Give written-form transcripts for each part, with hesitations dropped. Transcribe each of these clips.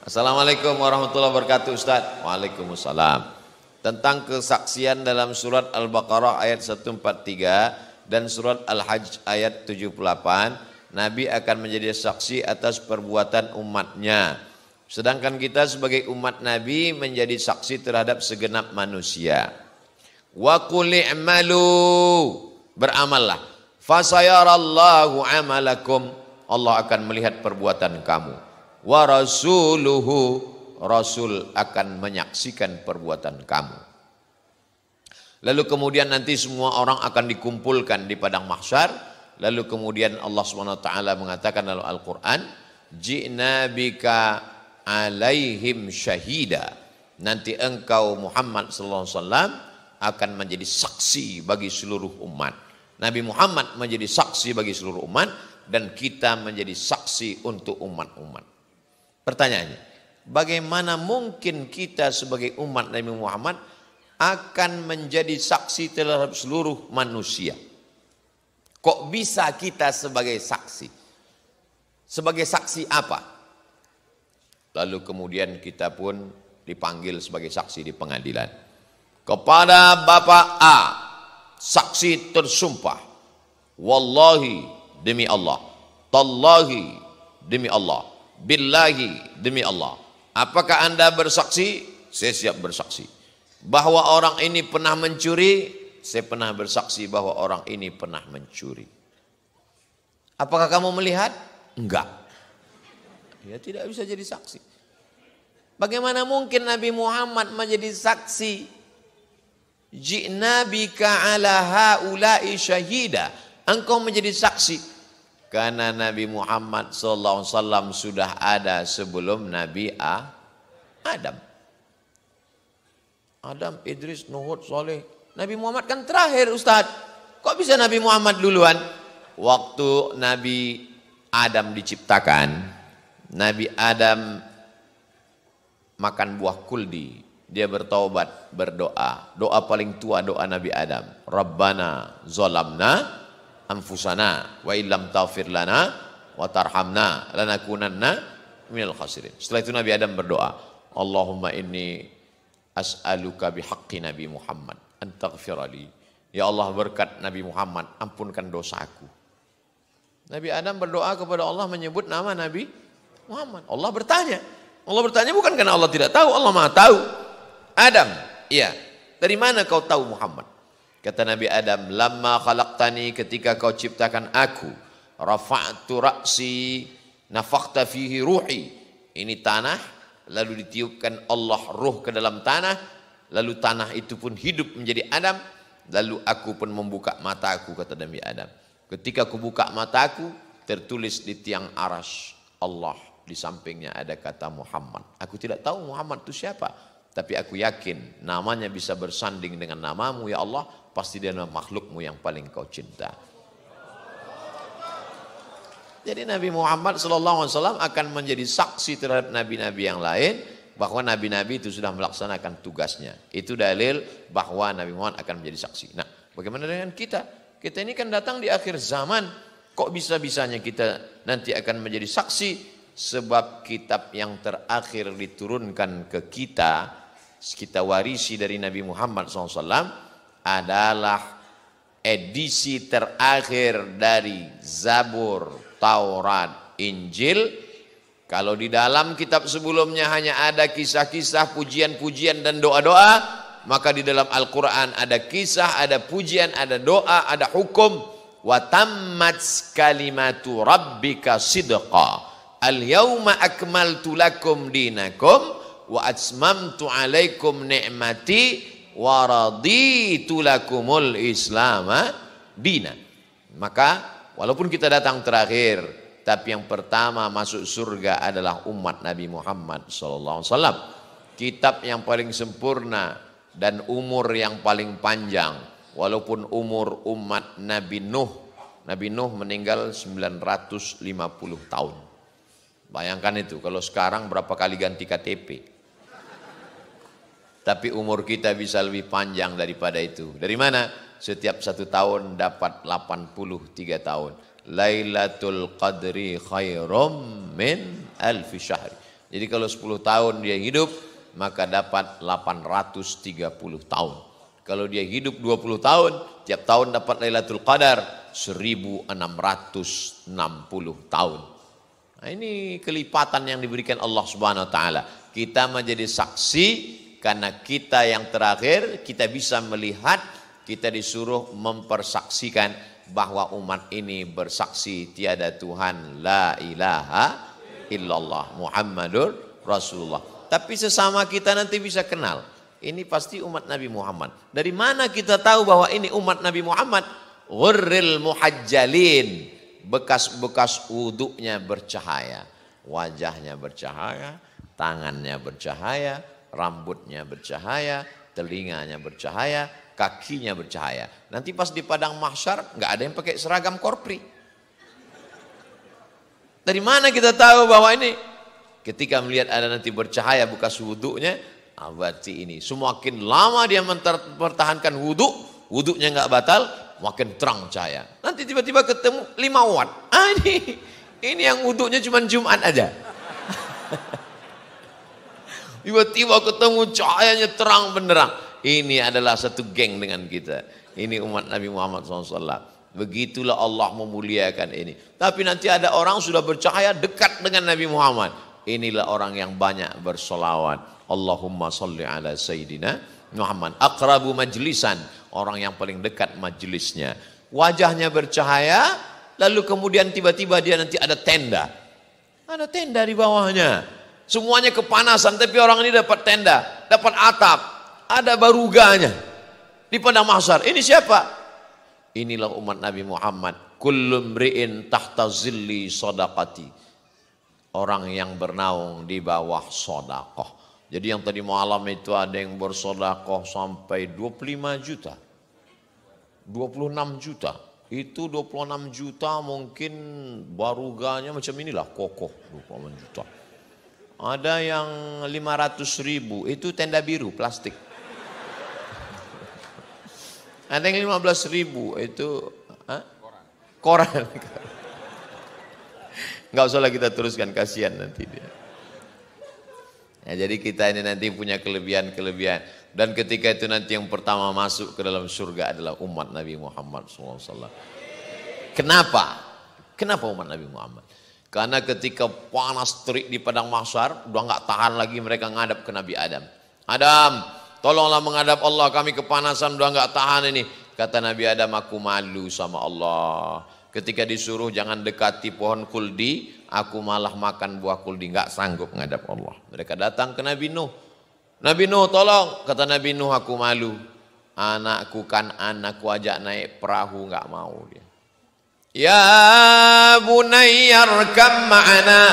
Assalamualaikum warahmatullahi wabarakatuh, Ustaz. Waalaikumsalam. Tentang kesaksian dalam surat Al-Baqarah ayat 143 dan surat Al-Hajj ayat 78, Nabi akan menjadi saksi atas perbuatan umatnya. Sedangkan kita sebagai umat Nabi menjadi saksi terhadap segenap manusia. Wa qul i'malu, beramallah. Fasayarallahu amalakum, Allah akan melihat perbuatan kamu. Wa rasuluhu, Rasul akan menyaksikan perbuatan kamu. Lalu kemudian nanti semua orang akan dikumpulkan di padang mahsyar. Lalu kemudian Allah SWT mengatakan dalam Al-Quran, Ji'na bika alaihim syahida. Nanti engkau Muhammad SAW akan menjadi saksi bagi seluruh umat. Nabi Muhammad menjadi saksi bagi seluruh umat, dan kita menjadi saksi untuk umat-umat. Pertanyaannya, bagaimana mungkin kita sebagai umat Nabi Muhammad akan menjadi saksi terhadap seluruh manusia? Kok bisa kita sebagai saksi? Sebagai saksi apa? Lalu kemudian kita pun dipanggil sebagai saksi di pengadilan. Kepada Bapak A, saksi tersumpah, wallahi demi Allah, tallahi demi Allah, billahi demi Allah. Apakah Anda bersaksi? Saya siap bersaksi. Bahwa orang ini pernah mencuri, saya pernah bersaksi bahwa orang ini pernah mencuri. Apakah kamu melihat? Enggak. Ya tidak bisa jadi saksi. Bagaimana mungkin Nabi Muhammad menjadi saksi? Ji'na bika ala haula'i syahida. Engkau menjadi saksi. Karena Nabi Muhammad SAW sudah ada sebelum Nabi Adam. Adam, Idris, Nuh, Saleh. Nabi Muhammad kan terakhir, Ustaz. Kok bisa Nabi Muhammad duluan? Waktu Nabi Adam diciptakan, Nabi Adam makan buah kuldi. Dia bertaubat, berdoa. Doa paling tua doa Nabi Adam. Rabbana zolamna anfusana wa illam taghfir lana wa tarhamna lanakunanna minal khasirin. Setelah itu Nabi Adam berdoa, Allahumma inni as'aluka bihaqqi Nabi Muhammad an taghfirali. Ya Allah, berkat Nabi Muhammad, ampunkan dosaku. Nabi Adam berdoa kepada Allah menyebut nama Nabi Muhammad. Allah bertanya. Allah bertanya bukan karena Allah tidak tahu, Allah Maha tahu. Adam, iya, dari mana kau tahu Muhammad? Kata Nabi Adam, lamma khalaqtani, ketika kau ciptakan aku, rafa'tu ra'si, nafakhta fihi ruhi. Ini tanah, lalu ditiupkan Allah ruh ke dalam tanah, lalu tanah itu pun hidup menjadi Adam, lalu aku pun membuka mataku, kata Nabi Adam. Ketika aku buka mataku, tertulis di tiang aras Allah, di sampingnya ada kata Muhammad. Aku tidak tahu Muhammad itu siapa, tapi aku yakin namanya bisa bersanding dengan namamu ya Allah. Pasti dia adalah makhlukmu yang paling kau cinta. Jadi Nabi Muhammad SAW akan menjadi saksi terhadap nabi-nabi yang lain, bahwa nabi-nabi itu sudah melaksanakan tugasnya. Itu dalil bahwa Nabi Muhammad akan menjadi saksi. Nah, bagaimana dengan kita? Kita ini kan datang di akhir zaman. Kok bisa-bisanya kita nanti akan menjadi saksi? Sebab kitab yang terakhir diturunkan ke kita warisi dari Nabi Muhammad SAW, adalah edisi terakhir dari Zabur, Taurat, Injil. Kalau di dalam kitab sebelumnya hanya ada kisah-kisah, pujian-pujian dan doa-doa, maka di dalam Al-Quran ada kisah, ada pujian, ada doa, ada hukum. Wa tammat kalimatu rabbika sidqa. Al-yawma akmaltu lakum dinakum wa atmamtu alaikum ni'mati wa raditu lakumul islama dina. Maka walaupun kita datang terakhir, tapi yang pertama masuk surga adalah umat Nabi Muhammad SAW. Kitab yang paling sempurna dan umur yang paling panjang. Walaupun umur umat Nabi Nuh meninggal 950 tahun. Bayangkan itu, kalau sekarang berapa kali ganti KTP. Tapi umur kita bisa lebih panjang daripada itu. Dari mana? Setiap 1 tahun dapat 83 tahun. Lailatul Qadri khairum min alfi syahri. Jadi kalau 10 tahun dia hidup, maka dapat 830 tahun. Kalau dia hidup 20 tahun, tiap tahun dapat Lailatul Qadar 1660 tahun. Nah, ini kelipatan yang diberikan Allah Subhanahu wa taala. Kita menjadi saksi karena kita yang terakhir kita bisa melihat, kita disuruh mempersaksikan bahwa umat ini bersaksi tiada Tuhan la ilaha illallah Muhammadur Rasulullah. Tapi sesama kita nanti bisa kenal, ini pasti umat Nabi Muhammad. Dari mana kita tahu bahwa ini umat Nabi Muhammad? Ghurril muhajjalin, bekas-bekas wuduknya bercahaya, wajahnya bercahaya, tangannya bercahaya, rambutnya bercahaya, telinganya bercahaya, kakinya bercahaya. Nanti pas di padang mahsyar nggak ada yang pakai seragam korpri. Dari mana kita tahu bahwa ini? Ketika melihat ada nanti bercahaya bekas wuduknya, berarti ini. Semakin lama dia mempertahankan wuduk, wuduknya nggak batal, makin terang cahaya. Nanti tiba-tiba ketemu 5 watt. Ini yang wuduknya cuma Jumat aja. Tiba-tiba ketemu cahayanya terang benderang. Ini adalah satu geng dengan kita. Ini umat Nabi Muhammad SAW. Begitulah Allah memuliakan ini. Tapi nanti ada orang sudah bercahaya dekat dengan Nabi Muhammad. Inilah orang yang banyak bersolawat. Allahumma salli ala Sayyidina Muhammad. Aqrabu majlisan. Orang yang paling dekat majlisnya. Wajahnya bercahaya. Lalu kemudian tiba-tiba dia nanti ada tenda. Ada tenda di bawahnya. Semuanya kepanasan. Tapi orang ini dapat tenda. Dapat atap. Ada baruganya. Di padang mahsyar. Ini siapa? Inilah umat Nabi Muhammad. Kullu mri'in tahta zilli sadaqati. Orang yang bernaung di bawah sedekah. Jadi yang tadi malam itu ada yang bersedekah sampai 25 juta. 26 juta. Itu 26 juta mungkin baruganya macam inilah, kokoh 26 juta. Ada yang 500.000, itu tenda biru plastik. Ada yang 15.000, itu koran. Nggak usahlah kita teruskan, kasihan nanti dia. Ya, jadi kita ini nanti punya kelebihan-kelebihan. Dan ketika itu nanti yang pertama masuk ke dalam surga adalah umat Nabi Muhammad SAW. Kenapa? Kenapa umat Nabi Muhammad? Karena ketika panas terik di padang mahsyar, udah nggak tahan lagi mereka ngadap ke Nabi Adam. Adam, tolonglah menghadap Allah, kami kepanasan, udah nggak tahan ini. Kata Nabi Adam, aku malu sama Allah. Ketika disuruh jangan dekati pohon kuldi, aku malah makan buah kuldi, nggak sanggup menghadap Allah. Mereka datang ke Nabi Nuh. Nabi Nuh tolong, kata Nabi Nuh, aku malu. Anakku kan anakku ajak naik perahu, nggak mau dia. Ya bunayyarkam ma'ana.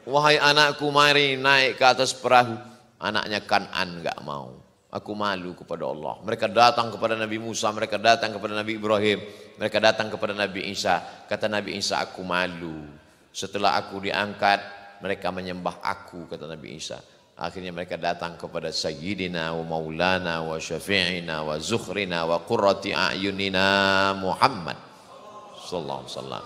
Wahai anakku, mari naik ke atas perahu. Anaknya Kan'an enggak mau. Aku malu kepada Allah. Mereka datang kepada Nabi Musa, mereka datang kepada Nabi Ibrahim, mereka datang kepada Nabi Isa. Kata Nabi Isa, aku malu. Setelah aku diangkat, mereka menyembah aku, kata Nabi Isa. Akhirnya mereka datang kepada Sayyidina wa Maulana wa Syafi'ina wa Zukhrina wa Qurrati A'yunina Muhammad sallallahu alaihi wasallam.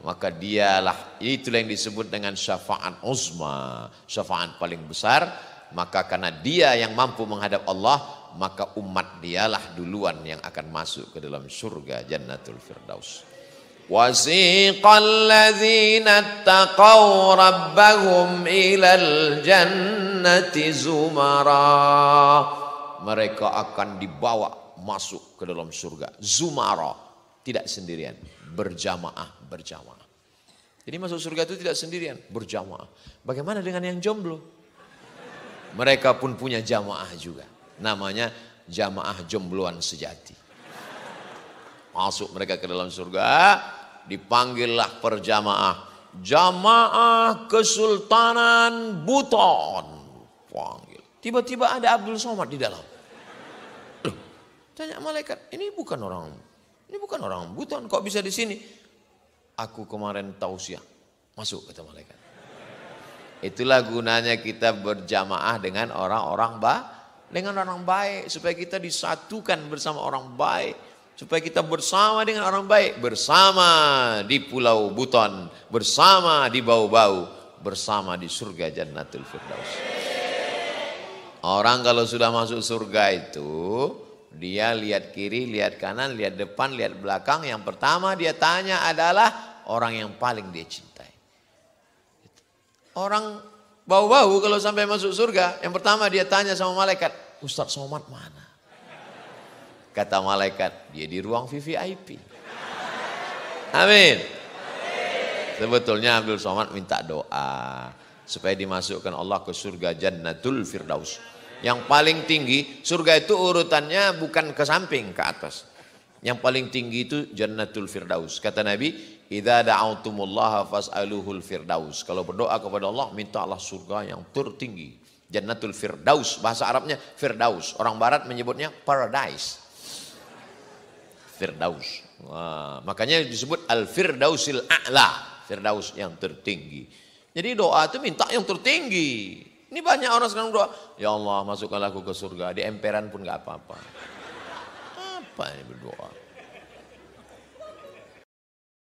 Maka dialah, itulah yang disebut dengan syafaat uzma, syafaat paling besar. Maka karena dia yang mampu menghadap Allah, maka umat dialah duluan yang akan masuk ke dalam surga Jannatul Firdaus. Wasiqal ladzina taqaw rabbahum ilal jannati zumara. Mereka akan dibawa masuk ke dalam surga zumara, tidak sendirian, berjamaah. Jadi masuk surga itu tidak sendirian, berjamaah. Bagaimana dengan yang jomblo? Mereka pun punya jamaah juga. Namanya jamaah jombloan sejati. Masuk mereka ke dalam surga, dipanggillah perjamaah. Jamaah Kesultanan Buton. Panggil. Tiba-tiba ada Abdul Somad di dalam. Loh, tanya malaikat, ini bukan orang Buton, kok bisa di sini? Aku kemarin tausiah. Masuk, kata malaikat. Itulah gunanya kita berjamaah dengan orang baik, supaya kita disatukan bersama orang baik. Supaya kita bersama dengan orang baik. Bersama di Pulau Buton. Bersama di Bau-Bau. Bersama di surga Jannatul Firdaus. Orang kalau sudah masuk surga itu, dia lihat kiri, lihat kanan, lihat depan, lihat belakang. Yang pertama dia tanya adalah orang yang paling dia cintai. Orang Bau-Bau kalau sampai masuk surga, yang pertama dia tanya sama malaikat, Ustadz Somad mana? Kata malaikat, dia di ruang VVIP. Amin. Sebetulnya Abdul Somad minta doa supaya dimasukkan Allah ke surga Jannatul Firdaus. Yang paling tinggi, surga itu urutannya bukan ke samping, ke atas. Yang paling tinggi itu Jannatul Firdaus. Kata Nabi, idza da'autumullaha fas'aluhul firdaus. Kalau berdoa kepada Allah, minta Allah surga yang tertinggi. Jannatul Firdaus, bahasa Arabnya Firdaus. Orang barat menyebutnya paradise. Firdaus. Wah, makanya disebut Al-Firdausil A'la. Firdaus yang tertinggi. Jadi doa itu minta yang tertinggi. Ini banyak orang sekarang doa, ya Allah masukkanlah aku ke surga. Di emperan pun gak apa-apa. Apa ini berdoa?